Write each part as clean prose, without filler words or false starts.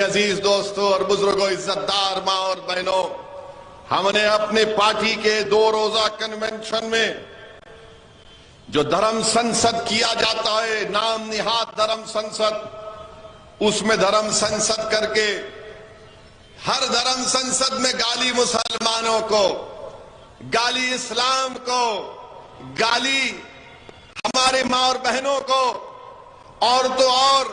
عزیز دوستوں اور بزرگوں، عزتدار ماں اور بہنوں، ہم نے اپنی پارٹی کے 2 روزہ کنونشن میں جو دھرم سنسد کیا جاتا ہے، نام نہاد دھرم سنسد، اس میں دھرم سنسد کر کے ہر دھرم سنسد میں گالی مسلمانوں کو، گالی اسلام کو، گالی ہمارے ماں اور بہنوں کو، اور تو اور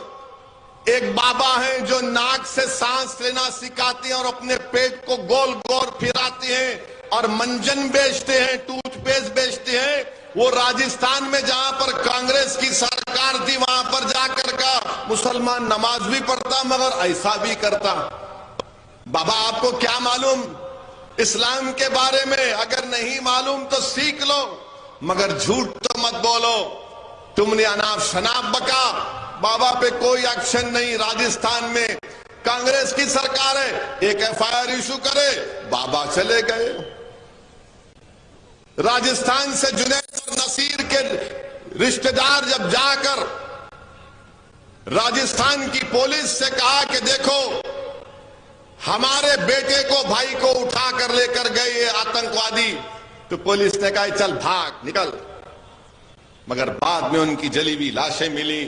ایک بابا ہیں جو ناک سے سانس لینا سکھاتے ہیں اور اپنے پیٹ کو گول گول پھراتے ہیں اور منجن بیچتے ہیں، ٹوتھ پیسٹ بیچتے ہیں۔ وہ راجستھان میں جہاں پر کانگریس کی سرکار تھی وہاں پر جا کر کا مسلمان نماز بھی پڑھتا مگر ایسا بھی کرتا۔ بابا آپ کو کیا معلوم اسلام کے بارے میں؟ اگر نہیں معلوم تو سیکھ لو، مگر جھوٹ تو مت بولو۔ تم نے اناپ شناپ بکا، بابا پہ کوئی ایکشن نہیں۔ راجستھان میں کانگریس کی سرکار ہے، ایک FIR ایشو کرے، بابا چلے گئے۔ راجستھان سے جنید اور نصیر کے رشتہ دار جب جا کر راجستھان کی پولیس سے کہا کہ دیکھو ہمارے بیٹے کو، بھائی کو اٹھا کر لے کر گئے یہ آتنکوادی، تو پولیس نے کہا چل بھاگ نکل، مگر بعد میں ان کی جلی ہوئی لاشیں ملی۔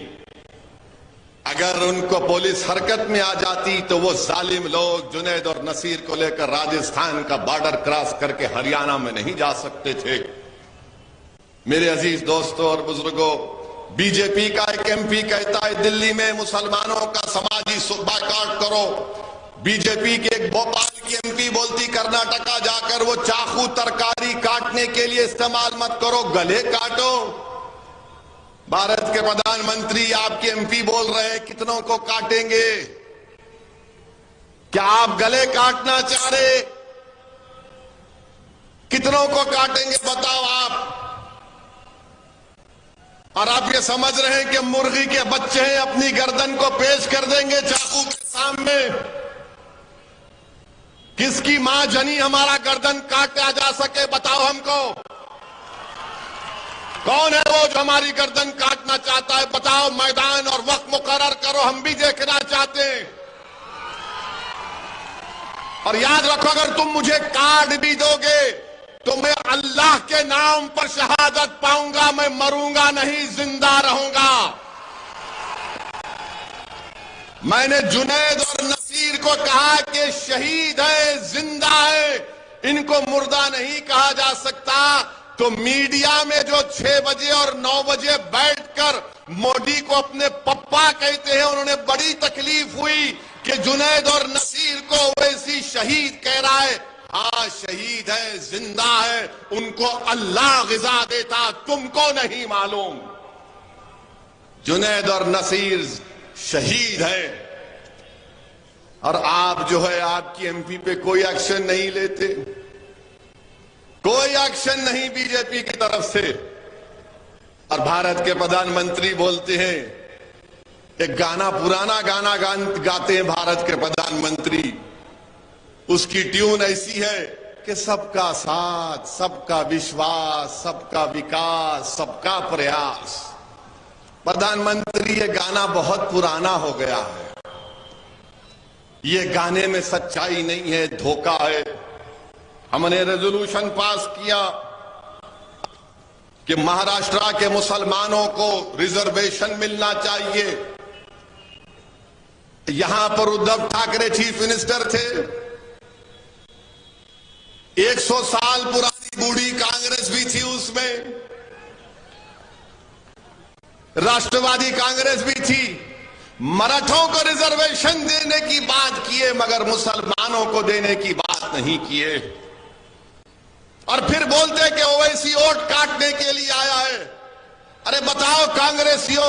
اگر ان کو پولیس حرکت میں آ جاتی تو وہ ظالم لوگ جنید اور نصیر کو لے کر راجستھان کا بارڈر کراس کر کے ہریانہ میں نہیں جا سکتے تھے۔ میرے عزیز دوستوں اور بزرگوں، BJP کا ایک MP کہتا ہے دلی میں مسلمانوں کا سماجی بائیکاٹ کرو۔ BJP کے ایک بھوپال کی MP بولتی کرناٹکا جا کر وہ چاقو ترکاری کاٹنے کے لیے استعمال مت کرو، گلے کاٹو۔ بھارت کے پردھان منتری آپ کے MP بول رہے ہیں کتنوں کو کاٹیں گے؟ کیا آپ گلے کاٹنا چاہ رہے؟ کتنوں کو کاٹیں گے بتاؤ آپ؟ اور آپ یہ سمجھ رہے ہیں کہ مرغی کے بچے ہیں اپنی گردن کو پیش کر دیں گے چاقو کے سامنے؟ کس کی ماں جنی ہمارا گردن کاٹا جا سکے بتاؤ ہم کو؟ کون ہے وہ جو ہماری گردن کاٹنا چاہتا ہے؟ بتاؤ، میدان اور وقت مقرر کرو، ہم بھی دیکھنا چاہتے ہیں۔ اور یاد رکھو اگر تم مجھے کاٹ بھی دو گے تو میں اللہ کے نام پر شہادت پاؤں گا، میں مروں گا نہیں، زندہ رہوں گا۔ میں نے جنید اور نصیر کو کہا کہ شہید ہے، زندہ ہے، ان کو مردہ نہیں کہا جا سکتا۔ تو میڈیا میں جو 6 بجے اور 9 بجے بیٹھ کر مودی کو اپنے پپا کہتے ہیں، انہوں نے بڑی تکلیف ہوئی کہ جنید اور نصیر کو ویسی شہید کہہ رہا ہے۔ ہاں شہید ہے، زندہ ہے، ان کو اللہ غذا دیتا، تم کو نہیں معلوم۔ جنید اور نصیر شہید ہے، اور آپ جو ہے آپ کی MP پہ کوئی ایکشن نہیں لیتے، کوئی ایکشن نہیں BJP کی طرف سے۔ اور بھارت کے پردھان منتری بولتے ہیں، ایک گانا، پرانا گانا گاتے ہیں بھارت کے پردھان منتری، اس کی ٹیون ایسی ہے کہ سب کا ساتھ، سب کا وشواس، سب کا وکاس، سب کا پریاس۔ پردھان منتری یہ گانا بہت پرانا ہو گیا ہے، یہ گانے میں سچائی نہیں ہے، دھوکہ ہے۔ ہم نے ریزولوشن پاس کیا کہ مہاراشٹرا کے مسلمانوں کو ریزرویشن ملنا چاہیے۔ یہاں پر ادھو ٹھاکرے چیف منسٹر تھے، 100 سال پرانی بوڑھی کانگریس بھی تھی اس میں، راشٹروادی کانگریس بھی تھی۔ مراٹھوں کو ریزرویشن دینے کی بات کیے مگر مسلمانوں کو دینے کی بات نہیں کیے، اور پھر بولتے کہ اویسی ووٹ کاٹنے کے لیے آیا ہے۔ ارے بتاؤ کانگریسیوں،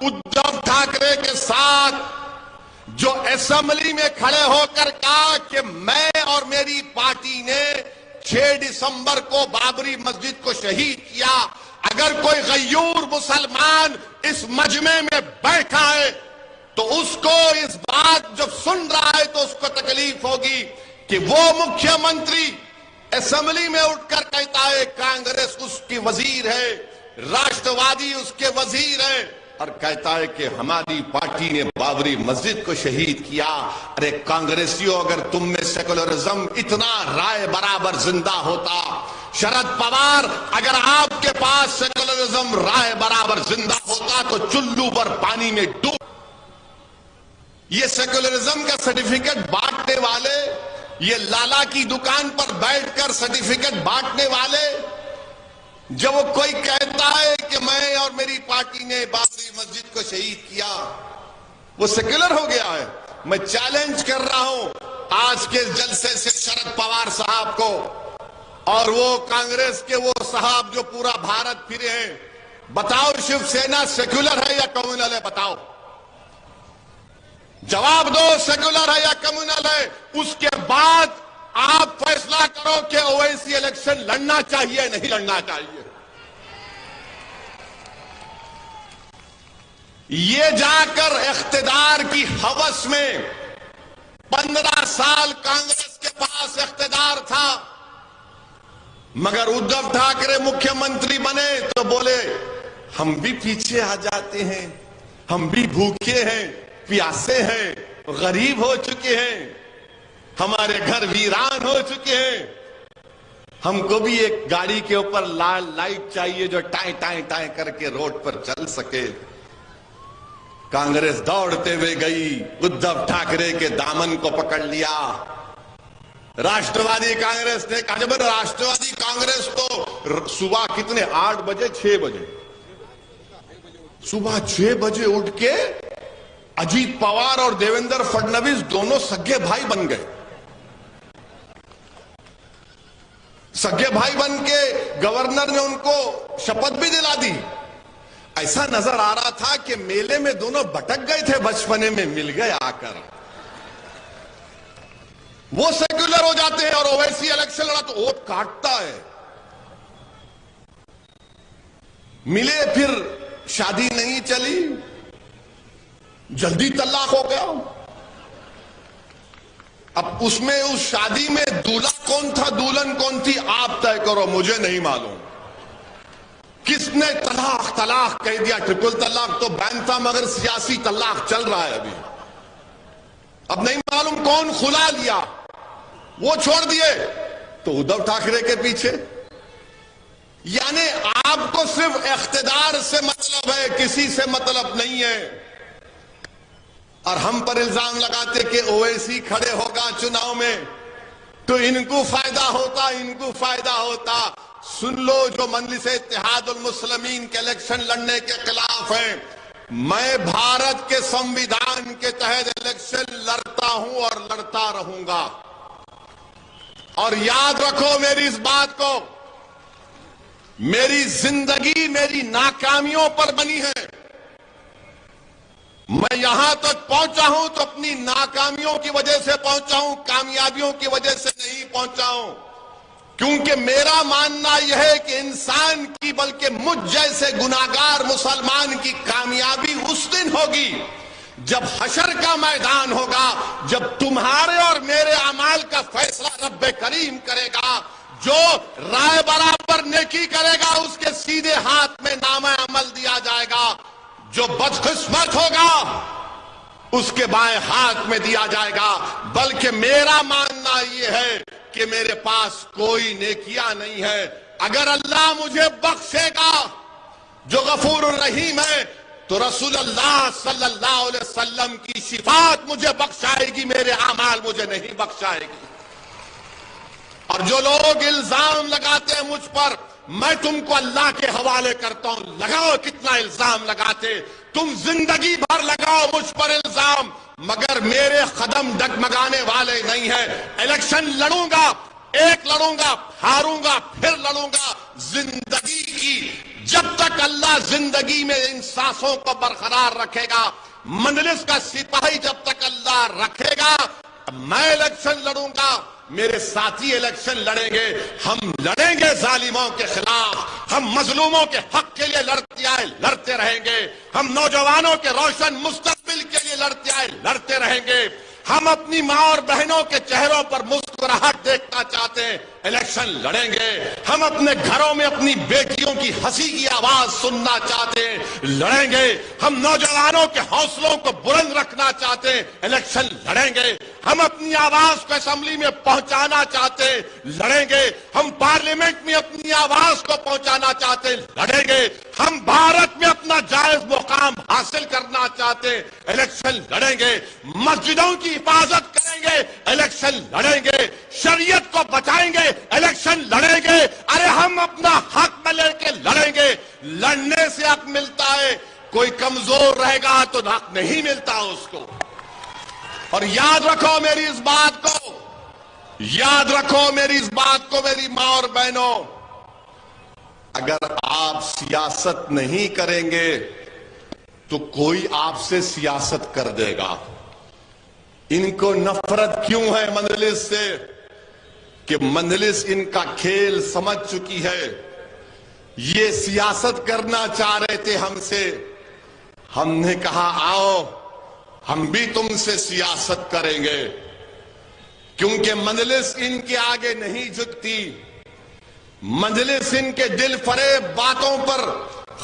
ادھو ٹھاکرے کے ساتھ، جو اسمبلی میں کھڑے ہو کر کہا کہ میں اور میری پارٹی نے 6 دسمبر کو بابری مسجد کو شہید کیا۔ اگر کوئی غیور مسلمان اس مجمع میں بیٹھا ہے تو اس کو اس بات جب سن رہا ہے تو اس کو تکلیف ہوگی کہ وہ مکھیہ منتری اسمبلی میں اٹھ کر کہتا ہے کانگریس اس کی وزیر ہے، راشٹروادی اس کے وزیر ہے، اور کہتا ہے کہ ہماری پارٹی نے بابری مسجد کو شہید کیا. ارے کانگریسیوں، اگر تم میں سیکولرزم اتنا رائے برابر زندہ ہوتا، شرد پوار اگر آپ کے پاس سیکولرزم رائے برابر زندہ ہوتا تو چلو پر پانی میں ڈوب. یہ سیکولرزم کا سرٹیفکیٹ بانٹنے والے، یہ لالا کی دکان پر بیٹھ کر سرٹیفکیٹ بانٹنے والے، جب وہ کوئی کہتا ہے کہ میں اور میری پارٹی نے بابری مسجد کو شہید کیا، وہ سیکولر ہو گیا ہے. میں چیلنج کر رہا ہوں آج کے جلسے سے شرد پوار صاحب کو اور وہ کانگریس کے وہ صاحب جو پورا بھارت پھرے ہیں، بتاؤ شیو سینا سیکولر ہے یا کمیونل ہے؟ بتاؤ، جواب دو، سیکولر ہے یا کمیونل ہے؟ اس کے بعد آپ فیصلہ کرو کہ اویسی الیکشن لڑنا چاہیے نہیں لڑنا چاہیے. یہ جا کر اقتدار کی ہوس میں 15 سال کانگریس کے پاس اقتدار تھا، مگر ادھو ٹھاکرے مکھیہ منتری بنے تو بولے ہم بھی پیچھے آ جاتے ہیں، ہم بھی بھوکے ہیں، پیاسے ہیں، غریب ہو چکے ہیں، ہمارے گھر ویران ہو چکے ہیں، ہم کو بھی ایک گاڑی کے اوپر لال لائٹ چاہیے جو ٹائیں ٹائیں ٹائیں کر کے روڈ پر چل سکے. کانگریس دوڑتے ہوئے گئی، ادھو ٹھاکرے کے دامن کو پکڑ لیا. راشٹروادی کانگریس نے کہا جب راشٹروادی کانگریس تو صبح کتنے 8 بجے 6 بجے صبح 6 بجے اٹھ کے اجیت پوار اور دیویندر فڈنویس دونوں سگے بھائی بن گئے. سگے بھائی بن کے گورنر نے ان کو شپت بھی دلا دی. ایسا نظر آ رہا تھا کہ میلے میں دونوں بھٹک گئے تھے، بچپنے میں مل گئے آ کر. وہ سیکولر ہو جاتے ہیں اور اویسی الیکشن لڑا تو ووٹ کاٹتا ہے. ملے پھر شادی نہیں چلی، جلدی طلاق ہو گیا. اب اس میں اس شادی میں دولہا کون تھا دلہن کون تھی آپ طے کرو، مجھے نہیں معلوم. کس نے طلاق طلاق کہہ دیا؟ ٹرپل طلاق تو بین تھا مگر سیاسی طلاق چل رہا ہے ابھی. اب نہیں معلوم کون خلا لیا، وہ چھوڑ دیے تو ادھو ٹھاکرے کے پیچھے. یعنی آپ کو صرف اقتدار سے مطلب ہے، کسی سے مطلب نہیں ہے. اور ہم پر الزام لگاتے کہ اویسی کھڑے ہوگا چناؤ میں تو ان کو فائدہ ہوتا، ان کو فائدہ ہوتا. سن لو جو مجلس اتحاد المسلمین کے الیکشن لڑنے کے خلاف ہیں، میں بھارت کے سمویدھان کے تحت الیکشن لڑتا ہوں اور لڑتا رہوں گا. اور یاد رکھو میری اس بات کو، میری زندگی میری ناکامیوں پر بنی ہے. میں یہاں تک پہنچا ہوں تو اپنی ناکامیوں کی وجہ سے پہنچا ہوں، کامیابیوں کی وجہ سے نہیں پہنچا ہوں. کیونکہ میرا ماننا یہ ہے کہ انسان کی بلکہ مجھ جیسے گناہگار مسلمان کی کامیابی اس دن ہوگی جب حشر کا میدان ہوگا، جب تمہارے اور میرے اعمال کا فیصلہ رب کریم کرے گا. جو رائے برابر نیکی کرے گا اس کے سیدھے ہاتھ میں نامہ عمل دیا جائے گا، جو بدقسمت ہوگا اس کے بائیں ہاتھ میں دیا جائے گا. بلکہ میرا ماننا یہ ہے کہ میرے پاس کوئی نیکیاں نہیں ہے. اگر اللہ مجھے بخشے گا جو غفور الرحیم ہے تو رسول اللہ صلی اللہ علیہ وسلم کی شفاعت مجھے بخشائے گی، میرے اعمال مجھے نہیں بخشائے گی. اور جو لوگ الزام لگاتے ہیں مجھ پر، میں تم کو اللہ کے حوالے کرتا ہوں. لگاؤ کتنا الزام لگاتے، تم زندگی بھر لگاؤ مجھ پر الزام، مگر میرے قدم ڈگمگانے والے نہیں ہیں. الیکشن لڑوں گا، ایک لڑوں گا، ہاروں گا، پھر لڑوں گا. زندگی کی جب تک اللہ زندگی میں ان سانسوں کو برقرار رکھے گا، مجلس کا سپاہی جب تک اللہ رکھے گا، میں الیکشن لڑوں گا، میرے ساتھی الیکشن لڑیں گے. ہم لڑیں گے ظالموں کے خلاف، ہم مظلوموں کے حق کے لیے لڑتے آئے لڑتے رہیں گے، ہم نوجوانوں کے روشن مستقبل کے لیے لڑتے آئے لڑتے رہیں گے، ہم اپنی ماں اور بہنوں کے چہروں پر مسکراہٹ دیکھنا چاہتے ہیں، الیکشن لڑیں گے۔ ہم اپنے گھروں میں اپنی بیٹیوں کی ہنسی کی آواز سننا چاہتے ہیں، لڑیں گے۔ ہم نوجوانوں کے حوصلوں کو بلند رکھنا چاہتے ہیں، الیکشن لڑیں گے۔ ہم اپنی آواز کو اسمبلی میں پہنچانا چاہتے ہیں، لڑیں گے۔ ہم پارلیمنٹ میں اپنی آواز کو پہنچانا چاہتے ہیں، لڑیں گے۔ ہم بھارت میں اپنا جائز مقام حاصل کرنا چاہتے ہیں، الیکشن لڑیں گے۔ مسجدوں کی حفاظت کریں گے، الیکشن لڑیں گے۔ شریعت کو بچائیں گے، الیکشن لڑیں گے۔ ارے ہم اپنا حق میں لے کے لڑیں گے۔ لڑنے سے حق ملتا ہے، کوئی کمزور رہے گا تو حق نہیں ملتا اس کو۔ اور یاد رکھو میری اس بات کو، یاد رکھو میری اس بات کو میری ماں اور بہنوں، اگر آپ سیاست نہیں کریں گے تو کوئی آپ سے سیاست کر دے گا۔ ان کو نفرت کیوں ہے مجلس سے؟ کہ مجلس ان کا کھیل سمجھ چکی ہے۔ یہ سیاست کرنا چاہ رہے تھے ہم سے، ہم نے کہا آؤ ہم بھی تم سے سیاست کریں گے، کیونکہ مجلس ان کے آگے نہیں جھکتی۔ مجلس ان کے دل فریب باتوں پر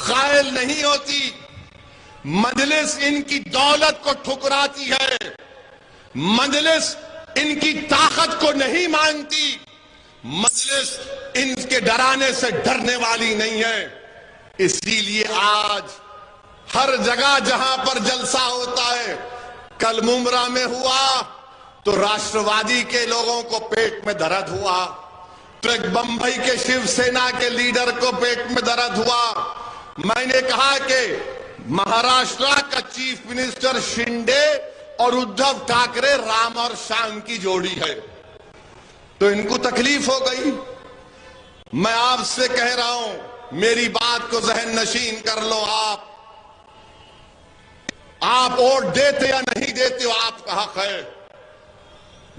قائل نہیں ہوتی۔ مجلس ان کی دولت کو ٹھکراتی ہے۔ مجلس ان کی طاقت کو نہیں مانتی۔ مجلس ان کے ڈرانے سے ڈرنے والی نہیں ہے۔ اسی لیے آج ہر جگہ جہاں پر جلسہ ہوتا ہے، کل ممبرا میں ہوا تو راشٹروادی کے لوگوں کو پیٹ میں درد ہوا، تو ایک بمبئی کے شیو سینا کے لیڈر کو پیٹ میں درد ہوا۔ میں نے کہا کہ مہاراشٹرا کا چیف منسٹر شنڈے اور ادھو ٹھاکرے رام اور شام کی جوڑی ہے، تو ان کو تکلیف ہو گئی۔ میں آپ سے کہہ رہا ہوں، میری بات کو ذہن نشین کر لو۔ آپ ووٹ دیتے یا نہیں دیتے ہو، آپ کا حق ہے،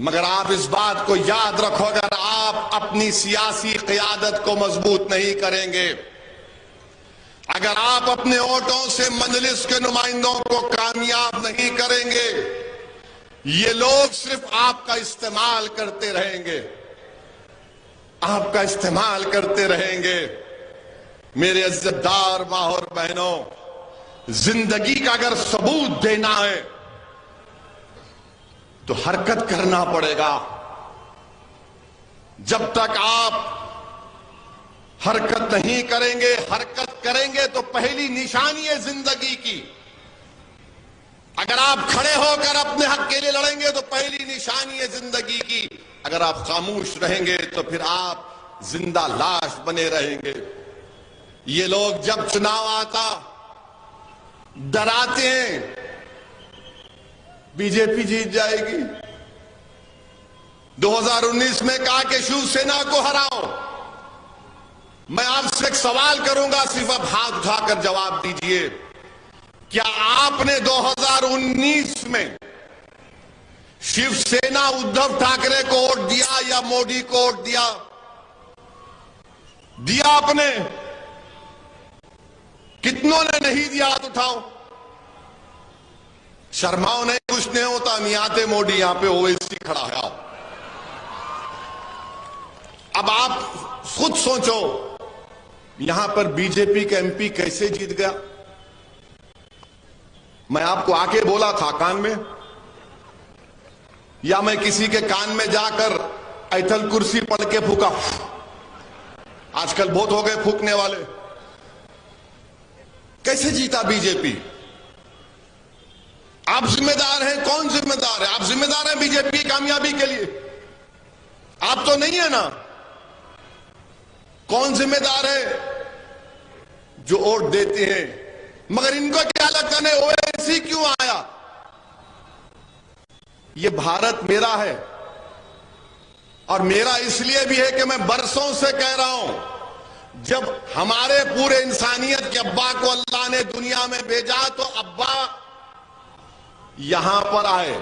مگر آپ اس بات کو یاد رکھو، اگر آپ اپنی سیاسی قیادت کو مضبوط نہیں کریں گے، اگر آپ اپنے ووٹوں سے مجلس کے نمائندوں کو کامیاب نہیں کریں گے، یہ لوگ صرف آپ کا استعمال کرتے رہیں گے، آپ کا استعمال کرتے رہیں گے۔ میرے عزت دار ماں اور بہنوں، زندگی کا اگر ثبوت دینا ہے تو حرکت کرنا پڑے گا۔ جب تک آپ حرکت نہیں کریں گے، حرکت کریں گے تو پہلی نشانی ہے زندگی کی۔ اگر آپ کھڑے ہو کر اپنے حق کے لیے لڑیں گے تو پہلی نشانی ہے زندگی کی۔ اگر آپ خاموش رہیں گے تو پھر آپ زندہ لاش بنے رہیں گے۔ یہ لوگ جب چناؤ آتا ڈراتے ہیں بی جے پی جیت جائے گی۔ 2019 میں کہا کہ شیو سینا کو ہراؤ۔ میں آپ سے ایک سوال کروں گا، صرف آپ ہاتھ اٹھا کر جواب دیجئے، کیا آپ نے 2019 میں شیو سینا ادھو ٹھاکرے کو ووٹ دیا یا مودی کو ووٹ دیا؟ دیا آپ نے؟ کتنوں نے نہیں دیا؟ ہاتھ اٹھاؤ۔ شرماؤ نہیں، کچھ نہیں ہوتا، نہیں آتے مودی یہاں پہ اویسی کھڑا ہے۔ اب آپ خود سوچو، یہاں پر بی جے پی کا ایم پی کیسے جیت گیا؟ میں آپ کو آ کے بولا تھا کان میں، یا میں کسی کے کان میں جا کر ایتھل کرسی پڑھ کے پھونکا؟ آج کل بہت ہو گئے پھونکنے والے۔ کیسے جیتا بی جے پی؟ آپ ذمہ دار ہیں؟ کون ذمہ دار ہے؟ آپ ذمہ دار ہیں بی جے پی کی کامیابی کے لیے؟ آپ تو نہیں ہے نا۔ کون ذمہ دار ہے؟ جو ووٹ دیتے ہیں۔ مگر ان کو کیا لگتا ہے اویسی کیوں آیا؟ یہ بھارت میرا ہے، اور میرا اس لیے بھی ہے کہ میں برسوں سے کہہ رہا ہوں، جب ہمارے پورے انسانیت کے ابا کو اللہ نے دنیا میں بھیجا تو ابا یہاں پر آئے،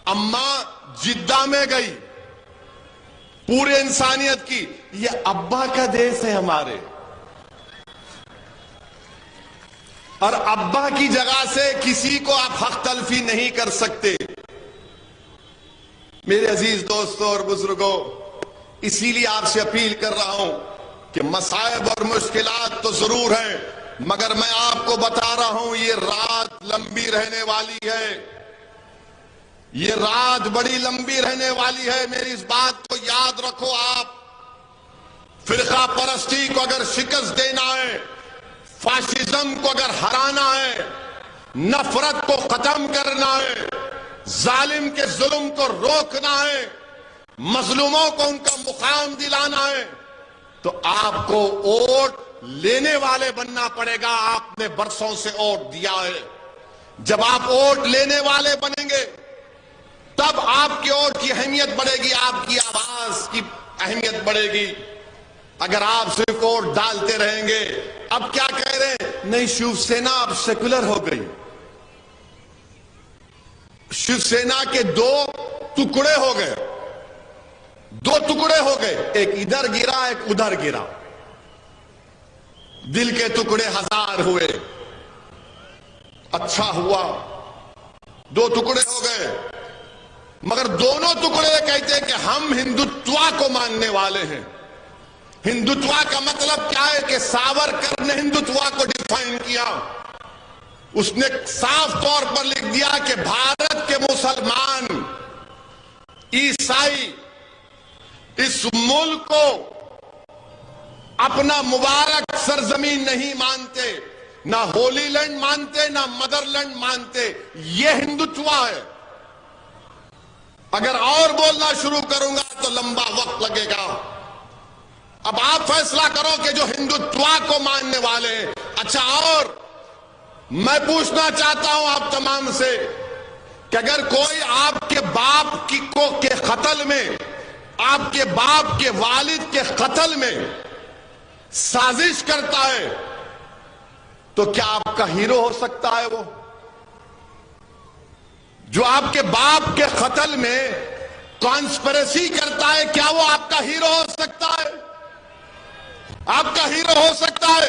اماں جدہ میں گئی، پورے انسانیت کی، یہ ابا کا دیش ہے ہمارے، اور ابا کی جگہ سے کسی کو آپ حق تلفی نہیں کر سکتے۔ میرے عزیز دوستوں اور بزرگوں، اسی لیے آپ سے اپیل کر رہا ہوں کہ مصائب اور مشکلات تو ضرور ہیں، مگر میں آپ کو بتا رہا ہوں یہ رات لمبی رہنے والی ہے، یہ رات بڑی لمبی رہنے والی ہے۔ میری اس بات کو یاد رکھو آپ۔ فرقہ پرستی کو اگر شکست دینا ہے، فاشزم کو اگر ہرانا ہے، نفرت کو ختم کرنا ہے، ظالم کے ظلم کو روکنا ہے، مظلوموں کو ان کا مقام دلانا ہے، تو آپ کو ووٹ لینے والے بننا پڑے گا۔ آپ نے برسوں سے ووٹ دیا ہے۔ جب آپ ووٹ لینے والے بنیں گے تب آپ کے ووٹ کی اہمیت بڑھے گی، آپ کی آواز کی اہمیت بڑھے گی۔ اگر آپ صرف ووٹ ڈالتے رہیں گے، اب کیا کہہ رہے ہیں؟ نہیں، شیو سینا اب سیکولر ہو گئی، شیو سینا کے دو ٹکڑے ہو گئے، دو ٹکڑے ہو گئے، ایک ادھر گرا ایک ادھر گرا، دل کے ٹکڑے ہزار ہوئے، اچھا ہوا، دو ٹکڑے ہو گئے، مگر دونوں ٹکڑے کہتے ہیں کہ ہم ہندوتوا کو ماننے والے ہیں۔ ہندوتوا کا مطلب کیا ہے کہ ساورکر نے ہندوتوا کو ڈیفائن کیا۔ اس نے صاف طور پر لکھ دیا کہ بھارت کے مسلمان، عیسائی اس ملک کو اپنا مبارک سرزمین نہیں مانتے، نہ ہولی لینڈ مانتے، نہ مدر لینڈ مانتے۔ یہ ہندوتوا ہے۔ اگر اور بولنا شروع کروں گا تو لمبا وقت لگے گا۔ اب آپ فیصلہ کرو کہ جو ہندوتوا کو ماننے والے ہیں۔ اچھا، اور میں پوچھنا چاہتا ہوں آپ تمام سے کہ اگر کوئی آپ کے باپ کے قتل میں، آپ کے باپ کے والد کے قتل میں سازش کرتا ہے تو کیا آپ کا ہیرو ہو سکتا ہے وہ؟ جو آپ کے باپ کے قتل میں کانسپریسی کرتا ہے، کیا وہ آپ کا ہیرو ہو سکتا ہے؟ آپ کا ہیرو ہو سکتا ہے؟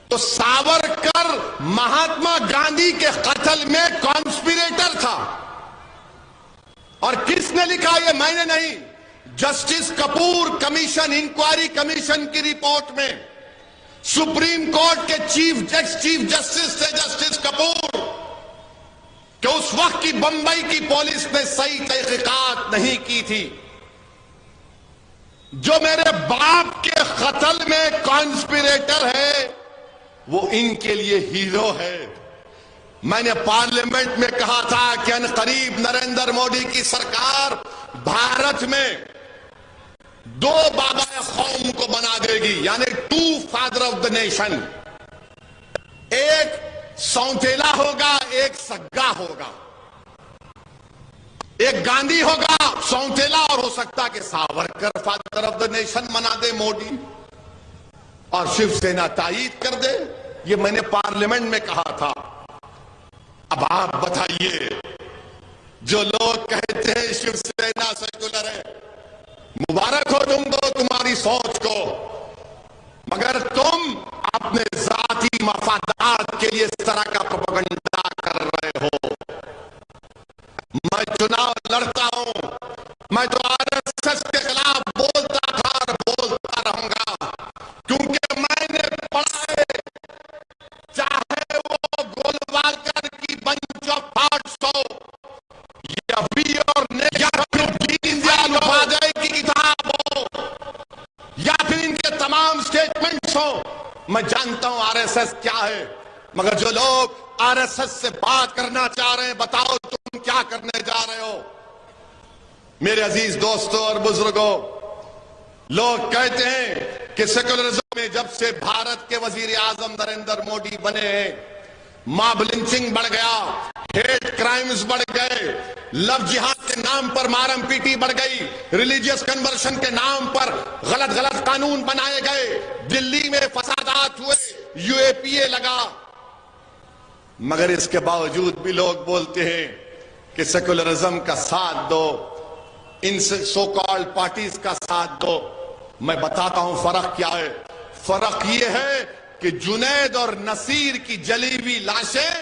تو ساورکر مہاتما گاندھی کے قتل میں کانسپریٹر تھا، اور کس نے لکھا؟ یہ میں نے نہیں، justice Kapoor commission, inquiry commission کی رپورٹ میں سپریم کورٹ کے چیف جسٹس تھے جسٹس کپور، کہ اس وقت کی بمبئی کی پولیس نے صحیح تحقیقات نہیں کی تھی۔ جو میرے باپ کے قتل میں کانسپریٹر ہے وہ ان کے لیے ہیرو ہے۔ میں نے پارلیمنٹ میں کہا تھا کہ عنقریب نریندر مودی کی سرکار بھارت میں دو بابا قوم کو بنا دے گی، یعنی to father of the nation. ایک سونتیلا ہوگا، ایک سگا ہوگا، ایک گاندھی ہوگا، سونتیلا، اور ہو سکتا کہ Savarkar father of the nation بنا دے مودی، اور شیو سینا تائید کر دے۔ یہ میں نے پارلیمنٹ میں کہا تھا۔ اب آپ بتائیے، جو لوگ کہتے ہیں شیو سینا سیکولر ہے، مبارک ہو تم کو، تمہاری سوچ کو، مگر تم اپنے ذاتی مفادات کے لیے اس طرح کا پروپیگنڈا کر رہے ہو۔ میں چناؤ لڑتا ہوں، میں تو آر ایس ایس کے خلاف بولتا تھا اور بولتا رہوں گا، کیونکہ میں نے پڑھا ہے، چاہے وہ گولوالکر کی بنچ آف تھاٹس ہو، یا وی اور دین دیال اپادھیائے کی کتاب ہو، یا پھر ان کے تمام سٹیٹمنٹس ہو، میں جانتا ہوں آر ایس ایس کیا ہے۔ مگر جو لوگ آر ایس ایس سے بات کرنا چاہ رہے ہیں، بتاؤ تم کیا کرنے جا رہے ہو؟ میرے عزیز دوستوں اور بزرگوں، لوگ کہتے ہیں کہ سیکولرزم میں جب سے بھارت کے وزیر اعظم نریندر مودی بنے ہیں، ماب لنچنگ بڑھ گیا، ہیٹ کرائمز بڑھ گئے، لو جہاد کے نام پر مارم پیٹی بڑھ گئی، ریلیجیس کنورشن کے نام پر غلط قانون بنائے گئے، دلی میں فسادات ہوئے، یو اے پی اے لگا۔ مگر اس کے باوجود بھی لوگ بولتے ہیں کہ سیکولرزم کا ساتھ دو، ان سو کالڈ پارٹیز کا ساتھ دو۔ میں بتاتا ہوں فرق کیا ہے۔ فرق یہ ہے کہ جنید اور نصیر کی جلی ہوئی لاشیں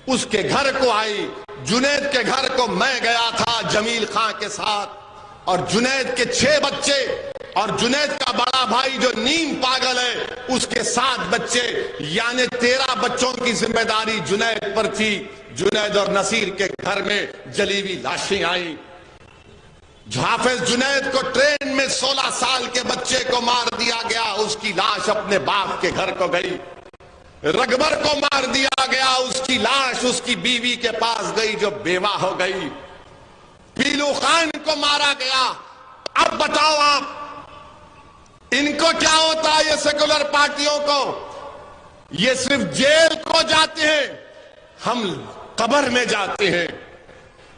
اس کے گھر کو آئی، جنید کے گھر کو میں گیا تھا جمیل خان کے ساتھ، اور جنید کے 6 بچے اور جنید کا بڑا بھائی جو نیم پاگل ہے اس کے 7 بچے، یعنی 13 بچوں کی ذمہ داری جنید پر تھی۔ جنید اور نصیر کے گھر میں جلی ہوئی لاشیں آئیں۔ حافظ جنید کو ٹرین میں 16 سال کے بچے کو مار دیا گیا، اس کی لاش اپنے باپ کے گھر کو گئی۔ رگبر کو مار دیا گیا، اس کی لاش اس کی بیوی کے پاس گئی جو بیوہ ہو گئی۔ پیلو خان کو مارا گیا۔ اب بتاؤ آپ ان کو کیا ہوتا ہے؟ یہ سیکولر پارٹیوں کو یہ صرف جیل کو جاتے ہیں، ہم قبر میں جاتے ہیں۔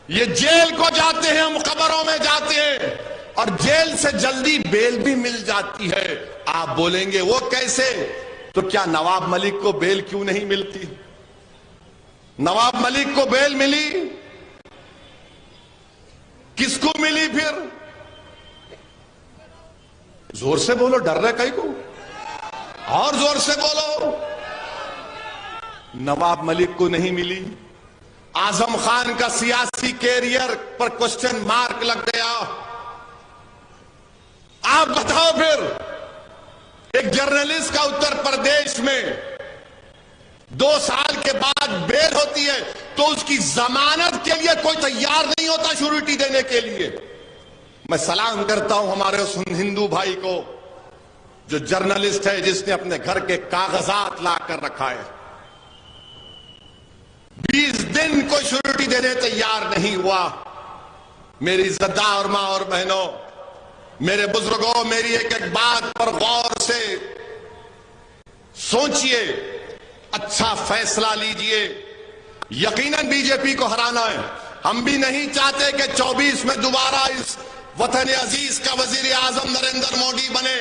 یہ جیل کو جاتے ہیں، ہم قبروں میں جاتے ہیں، اور جیل سے جلدی بیل بھی مل جاتی ہے۔ آپ بولیں گے وہ کیسے؟ تو کیا نواب ملک کو بیل کیوں نہیں ملتی؟ نواب ملک کو بیل ملی، کس کو ملی پھر؟ زور سے بولو، ڈر رہے کہیں کو؟ اور زور سے بولو۔ نواب ملک کو نہیں ملی۔ اعظم خان کا سیاسی کیریئر پر کوسچن مارک لگ گیا۔ آپ بتاؤ پھر ایک جرنلسٹ کا اتر پردیش میں 2 سال کے بعد بیل ہوتی ہے تو اس کی ضمانت کے لیے کوئی تیار نہیں ہوتا شیورٹی دینے کے لیے۔ میں سلام کرتا ہوں ہمارے اس ہندو بھائی کو جو جرنلسٹ ہے، جس نے اپنے گھر کے کاغذات لا کر رکھا ہے۔ 20 دن کوئی شیورٹی دینے تیار نہیں ہوا۔ میری عزتدار ماں اور بہنوں، میرے بزرگوں، میری ایک ایک بات پر غور سے سوچئے، اچھا فیصلہ لیجئے۔ یقیناً بی جے پی کو ہرانا ہے۔ ہم بھی نہیں چاہتے کہ 24 میں دوبارہ اس وطن عزیز کا وزیر اعظم نریندر مودی بنے۔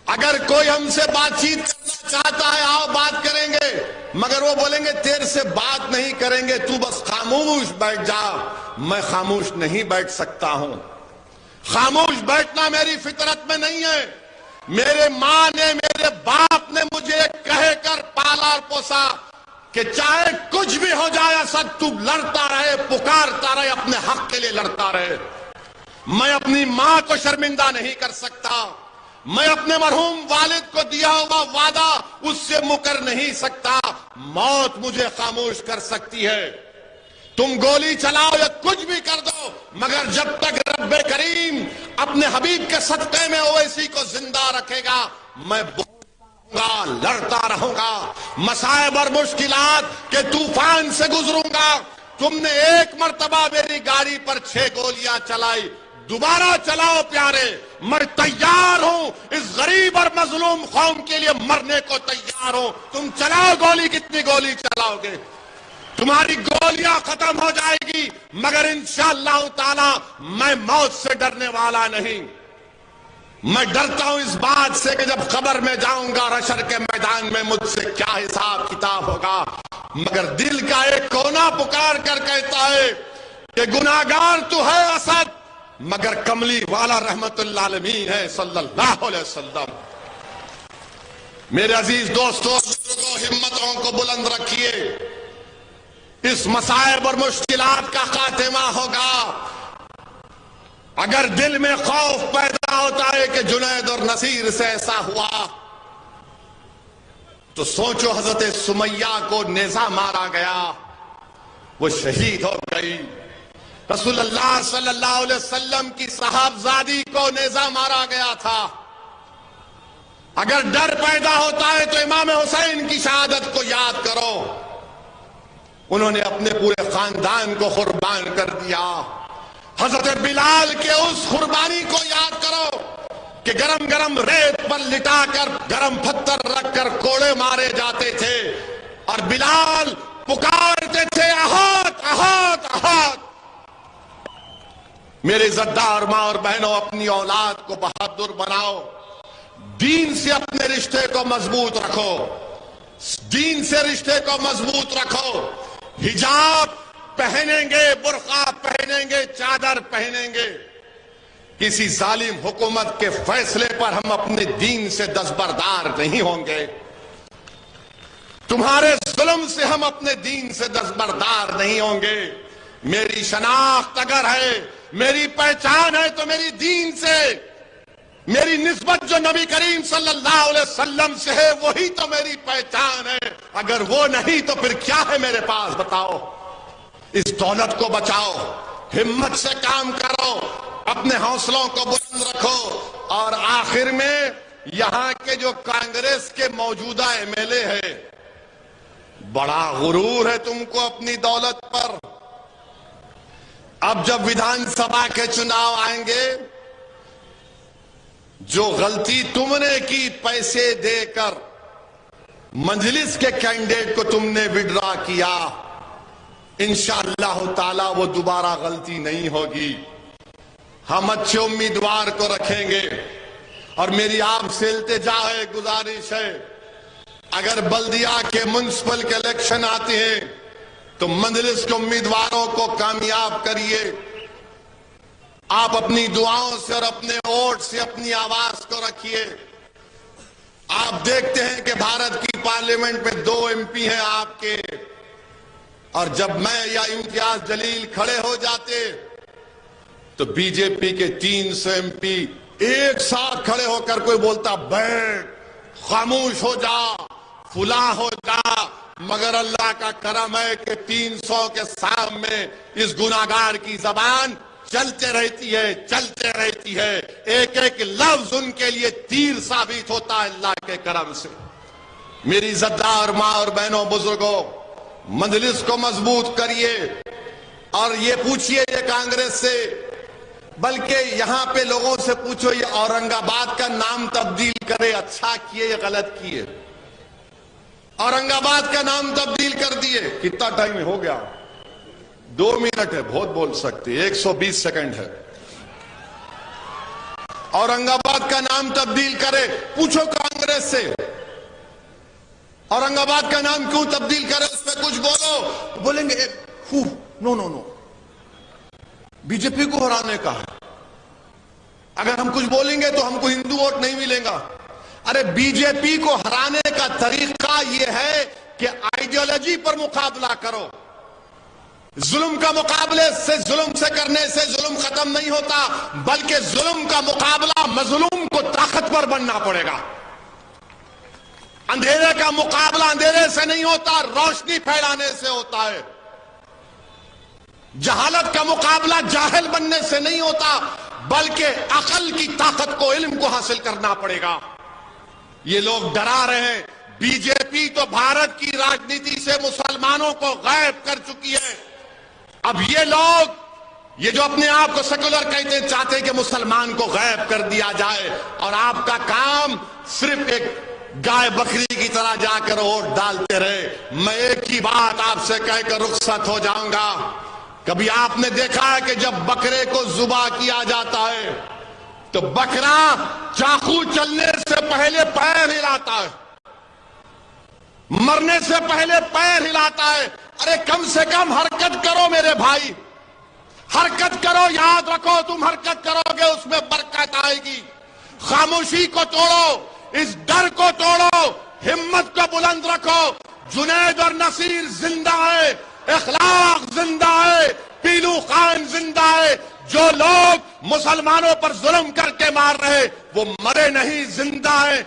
اگر کوئی ہم سے بات چیت کرنا چاہتا ہے، آؤ بات کریں گے، مگر وہ بولیں گے تیرے سے بات نہیں کریں گے، تو بس خاموش بیٹھ جا۔ میں خاموش نہیں بیٹھ سکتا ہوں۔ خاموش بیٹھنا میری فطرت میں نہیں ہے۔ میرے ماں نے، میرے باپ نے مجھے کہہ کر پالا اور پوسا کہ چاہے کچھ بھی ہو جائے اسد، تو لڑتا رہے، پکارتا رہے، اپنے حق کے لیے لڑتا رہے۔ میں اپنی ماں کو شرمندہ نہیں کر سکتا، میں اپنے مرحوم والد کو دیا ہوا وعدہ اس سے مکر نہیں سکتا۔ موت مجھے خاموش کر سکتی ہے، تم گولی چلاؤ یا کچھ بھی کر دو، مگر جب تک رب کریم اپنے حبیب کے صدقے میں اویسی کو زندہ رکھے گا، میں لڑتا رہوں گا، مصائب اور مشکلات کے طوفان سے گزروں گا۔ تم نے ایک مرتبہ میری گاڑی پر 6 گولیاں چلائی، دوبارہ چلاؤ پیارے، میں تیار ہوں، اس غریب اور مظلوم قوم کے لیے مرنے کو تیار ہوں۔ تم چلاؤ گولی، کتنی گولی چلاؤ گے؟ تمہاری گولیاں ختم ہو جائے گی، مگر انشاءاللہ تعالی میں موت سے ڈرنے والا نہیں۔ میں ڈرتا ہوں اس بات سے کہ جب قبر میں جاؤں گا، حشر کے میدان میں مجھ سے کیا حساب کتاب ہوگا، مگر دل کا ایک کونا پکار کر کہتا ہے کہ گناہگار تو ہے اسد، مگر کملی والا رحمت اللہ العالمین ہے صلی اللہ علیہ وسلم۔ میرے عزیز دوستوں، بزرگوں، ہمتوں کو بلند رکھیے۔ اس مصائب اور مشکلات کا خاتمہ ہوگا۔ اگر دل میں خوف پیدا ہوتا ہے کہ جنید اور نصیر سے ایسا ہوا، تو سوچو حضرت سمیہ کو نیزہ مارا گیا، وہ شہید ہو گئی۔ رسول اللہ صلی اللہ علیہ وسلم کی صاحبزادی کو نیزہ مارا گیا تھا۔ اگر ڈر پیدا ہوتا ہے تو امام حسین کی شہادت کو یاد کرو، انہوں نے اپنے پورے خاندان کو قربان کر دیا۔ حضرت بلال کے اس قربانی کو یاد کرو کہ گرم گرم ریت پر لٹا کر، گرم پتھر رکھ کر کوڑے مارے جاتے تھے، اور بلال پکارتے تھے احد احد احد۔ میرے عزتدار ماں اور بہنوں، اپنی اولاد کو بہادر بناؤ، دین سے اپنے رشتے کو مضبوط رکھو، دین سے رشتے کو مضبوط رکھو۔ حجاب پہنیں گے، برقع پہنیں گے، چادر پہنیں گے، کسی ظالم حکومت کے فیصلے پر ہم اپنے دین سے دستبردار نہیں ہوں گے۔ تمہارے ظلم سے ہم اپنے دین سے دستبردار نہیں ہوں گے. میری شناخت اگر ہے، میری پہچان ہے تو میری دین سے، میری نسبت جو نبی کریم صلی اللہ علیہ وسلم سے ہے وہی تو میری پہچان ہے. اگر وہ نہیں تو پھر کیا ہے میرے پاس بتاؤ. اس دولت کو بچاؤ، ہمت سے کام کرو، اپنے حوصلوں کو بلند رکھو. اور آخر میں یہاں کے جو کانگریس کے موجودہ ایم ایل اے ہے، بڑا غرور ہے تم کو اپنی دولت پر. اب جب ویدھان سبھا کے چناؤ آئیں گے، جو غلطی تم نے کی پیسے دے کر مجلس کے کینڈیڈیٹ کو تم نے وڈرا کیا، انشاءاللہ تعالی وہ دوبارہ غلطی نہیں ہوگی. ہم اچھے امیدوار کو رکھیں گے. اور میری آپ سے التجا ہے، گزارش ہے، اگر بلدیہ کے میونسپل کے الیکشن آتے ہیں تو مجلس کے امیدواروں کو کامیاب کریے. آپ اپنی دعاؤں سے اور اپنے ووٹ سے اپنی آواز کو رکھیے. آپ دیکھتے ہیں کہ بھارت کی پارلیمنٹ میں 2 ایم پی ہیں آپ کے، اور جب میں یا امتیاز جلیل کھڑے ہو جاتے تو بی جے پی کے 300 ایم پی ایک ساتھ کھڑے ہو کر کوئی بولتا بیٹھ، خاموش ہو جا، فلاں ہو جا. مگر اللہ کا کرم ہے کہ 300 کے سامنے اس گناہگار کی زبان چلتے رہتی ہے، چلتے رہتی ہے. ایک ایک لفظ ان کے لیے تیر ثابت ہوتا ہے اللہ کے کرم سے. میری عزتدار ماں اور بہنوں، بزرگوں، مجلس کو مضبوط کریے. اور یہ پوچھئے یہ کانگریس سے، بلکہ یہاں پہ لوگوں سے پوچھو یہ اورنگ آباد کا نام تبدیل کرے، اچھا کیے یا غلط کیے؟ اورنگ آباد کا نام تبدیل کر دیے. کتنا ٹائم ہو گیا؟ 2 منٹ ہے، بہت بول سکتے، 120 سیکنڈ ہے. اورنگ آباد کا نام تبدیل کرے، پوچھو کانگریس سے اورنگ آباد کا نام کیوں تبدیل کرے، اس پہ کچھ بولو. بولیں گے نو بی جے پی کو ہرانے کا ہے. اگر ہم کچھ بولیں گے تو ہم کو ہندو ووٹ نہیں ملے گا. ارے بی جے پی کو ہرانے کا طریقہ یہ ہے کہ آئیڈیالوجی پر مقابلہ کرو. ظلم کا مقابلے سے، ظلم سے کرنے سے ظلم ختم نہیں ہوتا، بلکہ ظلم کا مقابلہ مظلوم کو طاقتور بننا پڑے گا. اندھیرے کا مقابلہ اندھیرے سے نہیں ہوتا، روشنی پھیلانے سے ہوتا ہے. جہالت کا مقابلہ جاہل بننے سے نہیں ہوتا، بلکہ عقل کی طاقت کو، علم کو حاصل کرنا پڑے گا. یہ لوگ ڈرا رہے ہیں. بی جے پی تو بھارت کی راجنیتی سے مسلمانوں کو غائب کر چکی ہے. اب یہ لوگ، یہ جو اپنے آپ کو سیکولر کہتے ہیں، چاہتے ہیں کہ مسلمان کو غائب کر دیا جائے، اور آپ کا کام صرف ایک گائے بکری کی طرح جا کر ووٹ ڈالتے رہے. میں ایک ہی بات آپ سے کہہ کر رخصت ہو جاؤں گا. کبھی آپ نے دیکھا ہے کہ جب بکرے کو ذبح کیا جاتا ہے تو بکرا چاقو چلنے سے پہلے پیر ہلاتا ہے، مرنے سے پہلے پیر ہلاتا ہے. ارے کم سے کم حرکت کرو میرے بھائی، حرکت کرو. یاد رکھو تم حرکت کرو گے اس میں برکت آئے گی. خاموشی کو توڑو، اس ڈر کو توڑو، ہمت کو بلند رکھو. جنید اور نصیر زندہ ہے، اخلاق زندہ ہے، پیلو خان زندہ ہے. جو لوگ مسلمانوں پر ظلم کر کے مار رہے وہ مرے نہیں، زندہ ہے.